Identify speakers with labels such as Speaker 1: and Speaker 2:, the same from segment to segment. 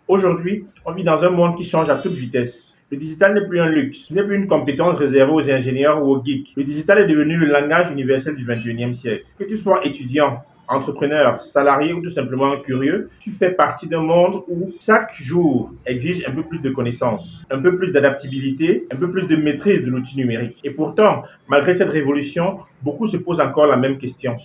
Speaker 1: Aujourd'hui, on vit dans un monde qui change à toute vitesse. Le digital n'est plus un luxe, ce n'est plus une compétence réservée aux ingénieurs ou aux geeks. Le digital est devenu le langage universel du 21e siècle. Que tu sois étudiant, entrepreneur, salarié ou tout simplement curieux, tu fais partie d'un monde où chaque jour exige un peu plus de connaissances, un peu plus d'adaptabilité, un peu plus de maîtrise de l'outil numérique. Et pourtant, malgré cette révolution, beaucoup se posent encore la même question.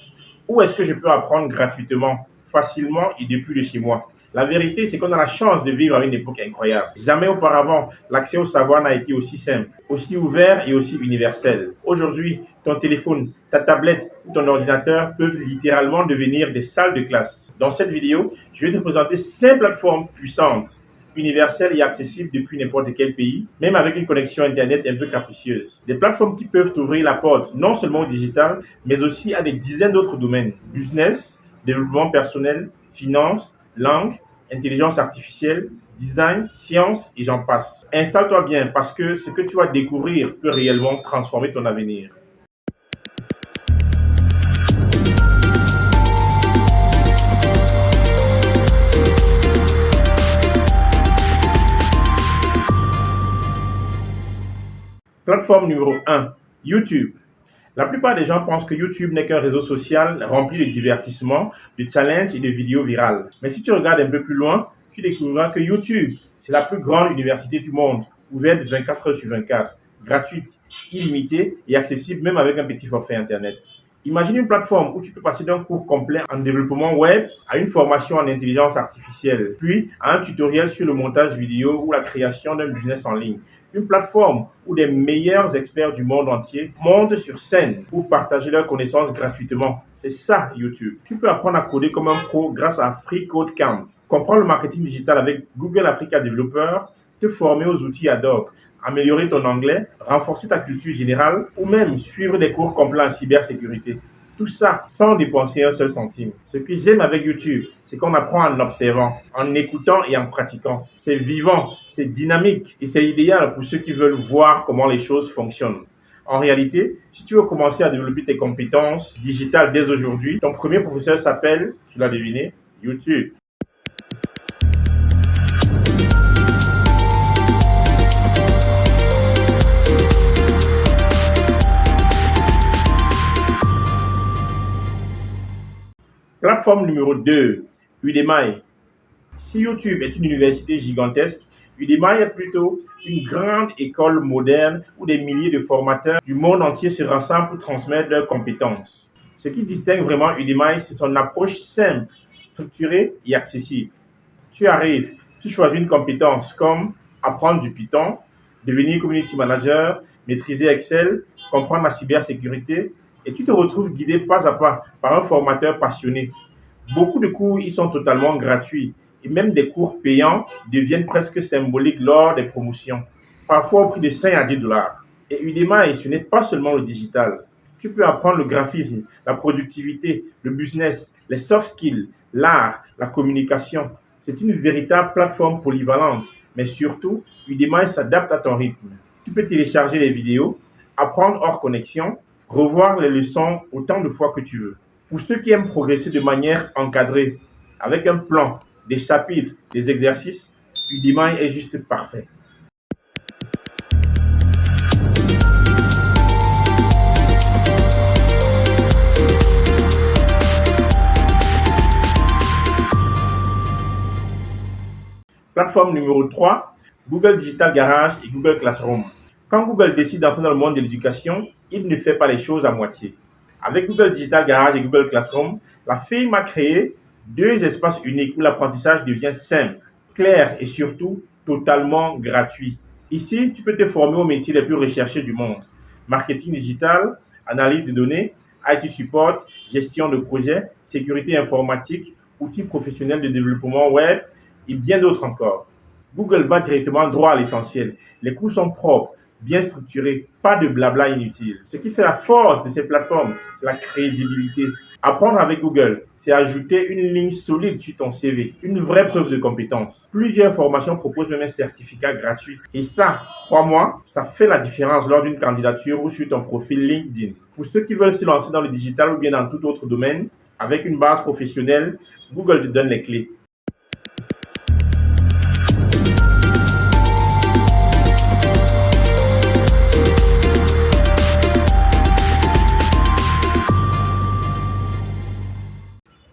Speaker 1: Où est-ce que je peux apprendre gratuitement, facilement et depuis de chez moi? La vérité, c'est qu'on a la chance de vivre à une époque incroyable. Jamais auparavant, l'accès au savoir n'a été aussi simple, aussi ouvert et aussi universel. Aujourd'hui, ton téléphone, ta tablette ou ton ordinateur peuvent littéralement devenir des salles de classe. Dans cette vidéo, je vais te présenter 5 plateformes puissantes, universelles et accessibles depuis n'importe quel pays, même avec une connexion Internet un peu capricieuse. Des plateformes qui peuvent t'ouvrir la porte non seulement au digital, mais aussi à des dizaines d'autres domaines. Business, développement personnel, finance, langue, intelligence artificielle, design, science et j'en passe. Installe-toi bien parce que ce que tu vas découvrir peut réellement transformer ton avenir. Plateforme numéro 1, YouTube. La plupart des gens pensent que YouTube n'est qu'un réseau social rempli de divertissements, de challenges et de vidéos virales. Mais si tu regardes un peu plus loin, tu découvriras que YouTube, c'est la plus grande université du monde, ouverte 24 heures sur 24, gratuite, illimitée et accessible même avec un petit forfait Internet. Imagine une plateforme où tu peux passer d'un cours complet en développement web à une formation en intelligence artificielle, puis à un tutoriel sur le montage vidéo ou la création d'un business en ligne. Une plateforme où les meilleurs experts du monde entier montent sur scène pour partager leurs connaissances gratuitement. C'est ça YouTube. Tu peux apprendre à coder comme un pro grâce à Free Code Camp, comprendre le marketing digital avec Google Africa Developer, te former aux outils Adobe, améliorer ton anglais, renforcer ta culture générale ou même suivre des cours complets en cybersécurité. Tout ça sans dépenser un seul centime. Ce que j'aime avec YouTube, c'est qu'on apprend en observant, en écoutant et en pratiquant. C'est vivant, c'est dynamique et c'est idéal pour ceux qui veulent voir comment les choses fonctionnent. En réalité, si tu veux commencer à développer tes compétences digitales dès aujourd'hui, ton premier professeur s'appelle, tu l'as deviné, YouTube. Plateforme numéro 2, Udemy. Si YouTube est une université gigantesque, Udemy est plutôt une grande école moderne où des milliers de formateurs du monde entier se rassemblent pour transmettre leurs compétences. Ce qui distingue vraiment Udemy, c'est son approche simple, structurée et accessible. Tu arrives, tu choisis une compétence comme apprendre du Python, devenir community manager, maîtriser Excel, comprendre la cybersécurité, et tu te retrouves guidé pas à pas par un formateur passionné. Beaucoup de cours y sont totalement gratuits et même des cours payants deviennent presque symboliques lors des promotions, parfois au prix de 5 à 10 dollars. Et Udemy, ce n'est pas seulement le digital. Tu peux apprendre le graphisme, la productivité, le business, les soft skills, l'art, la communication. C'est une véritable plateforme polyvalente, mais surtout, Udemy s'adapte à ton rythme. Tu peux télécharger les vidéos, apprendre hors connexion, revoir les leçons autant de fois que tu veux. Pour ceux qui aiment progresser de manière encadrée, avec un plan, des chapitres, des exercices, Udemy est juste parfait. Plateforme numéro 3, Google Digital Garage et Google Classroom. Quand Google décide d'entrer dans le monde de l'éducation, il ne fait pas les choses à moitié. Avec Google Digital Garage et Google Classroom, la firme a créé 2 espaces uniques où l'apprentissage devient simple, clair et surtout totalement gratuit. Ici, tu peux te former aux métiers les plus recherchés du monde. Marketing digital, analyse de données, IT support, gestion de projet, sécurité informatique, outils professionnels de développement web et bien d'autres encore. Google va directement droit à l'essentiel. Les cours sont propres, bien structurés, pas de blabla inutile. Ce qui fait la force de ces plateformes, c'est la crédibilité. Apprendre avec Google, c'est ajouter une ligne solide sur ton CV, une vraie preuve de compétence. Plusieurs formations proposent même un certificat gratuit. Et ça, crois-moi, ça fait la différence lors d'une candidature ou sur ton profil LinkedIn. Pour ceux qui veulent se lancer dans le digital ou bien dans tout autre domaine, avec une base professionnelle, Google te donne les clés.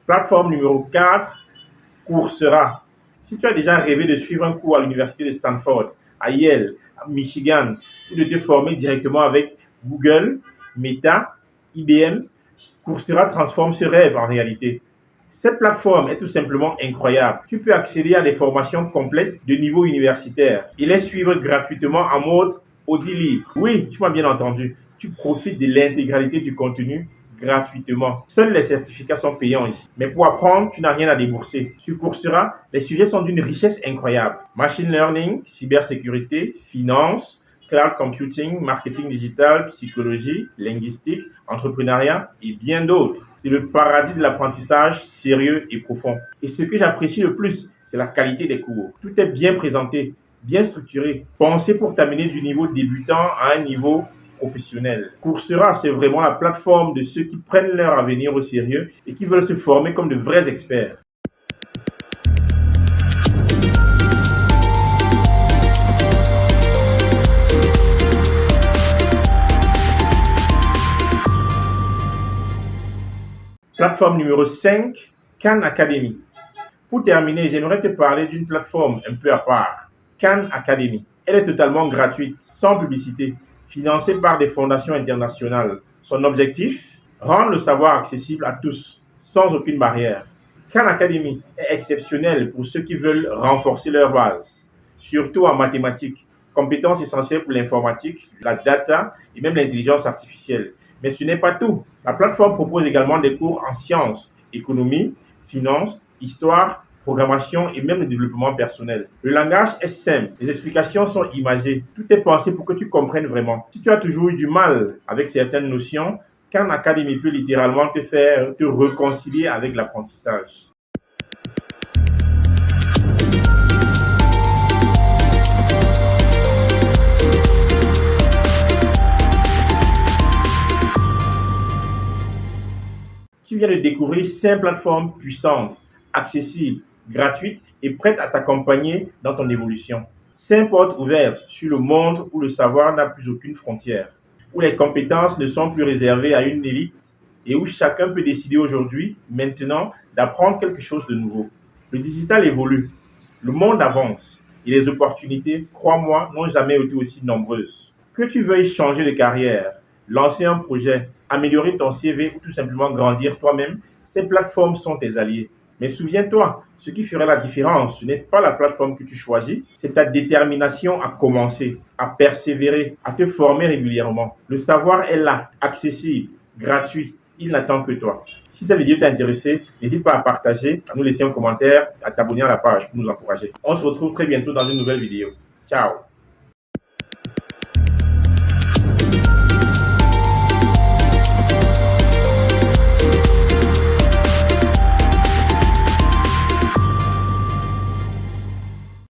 Speaker 1: Plateforme numéro 4, Coursera. Si tu as déjà rêvé de suivre un cours à l'université de Stanford, à Yale, à Michigan, ou de te former directement avec Google, Meta, IBM, Coursera transforme ce rêve en réalité. Cette plateforme est tout simplement incroyable. Tu peux accéder à des formations complètes de niveau universitaire et les suivre gratuitement en mode Audi libre. Oui, tu m'as bien entendu. Tu profites de l'intégralité du contenu gratuitement. Seuls les certificats sont payants ici. Mais pour apprendre, tu n'as rien à débourser. Sur Coursera, les sujets sont d'une richesse incroyable. Machine learning, cybersécurité, finance, cloud computing, marketing digital, psychologie, linguistique, entrepreneuriat et bien d'autres. C'est le paradis de l'apprentissage sérieux et profond. Et ce que j'apprécie le plus, c'est la qualité des cours. Tout est bien présenté, bien structuré, pensé pour t'amener du niveau débutant à un niveau professionnel. Coursera, c'est vraiment la plateforme de ceux qui prennent leur avenir au sérieux et qui veulent se former comme de vrais experts. Plateforme numéro 5, Khan Academy. Pour terminer, j'aimerais te parler d'une plateforme un peu à part, Khan Academy. Elle est totalement gratuite, sans publicité, financée par des fondations internationales. Son objectif, rendre le savoir accessible à tous, sans aucune barrière. Khan Academy est exceptionnelle pour ceux qui veulent renforcer leur base, surtout en mathématiques, compétences essentielles pour l'informatique, la data et même l'intelligence artificielle. Mais ce n'est pas tout. La plateforme propose également des cours en sciences, économie, finance, histoire, programmation et même le développement personnel. Le langage est simple, les explications sont imagées, tout est pensé pour que tu comprennes vraiment. Si tu as toujours eu du mal avec certaines notions, Khan Academy peut littéralement te faire te réconcilier avec l'apprentissage. Tu viens de découvrir 5 plateformes puissantes, accessibles, gratuites et prêtes à t'accompagner dans ton évolution. 5 portes ouvertes sur le monde où le savoir n'a plus aucune frontière, où les compétences ne sont plus réservées à une élite et où chacun peut décider aujourd'hui, maintenant, d'apprendre quelque chose de nouveau. Le digital évolue, le monde avance et les opportunités, crois-moi, n'ont jamais été aussi nombreuses. Que tu veuilles changer de carrière, lancer un projet, améliorer ton CV ou tout simplement grandir toi-même, ces plateformes sont tes alliés. Mais souviens-toi, ce qui fera la différence, ce n'est pas la plateforme que tu choisis, c'est ta détermination à commencer, à persévérer, à te former régulièrement. Le savoir est là, accessible, gratuit, il n'attend que toi. Si cette vidéo t'a intéressé, n'hésite pas à partager, à nous laisser un commentaire, à t'abonner à la page pour nous encourager. On se retrouve très bientôt dans une nouvelle vidéo. Ciao!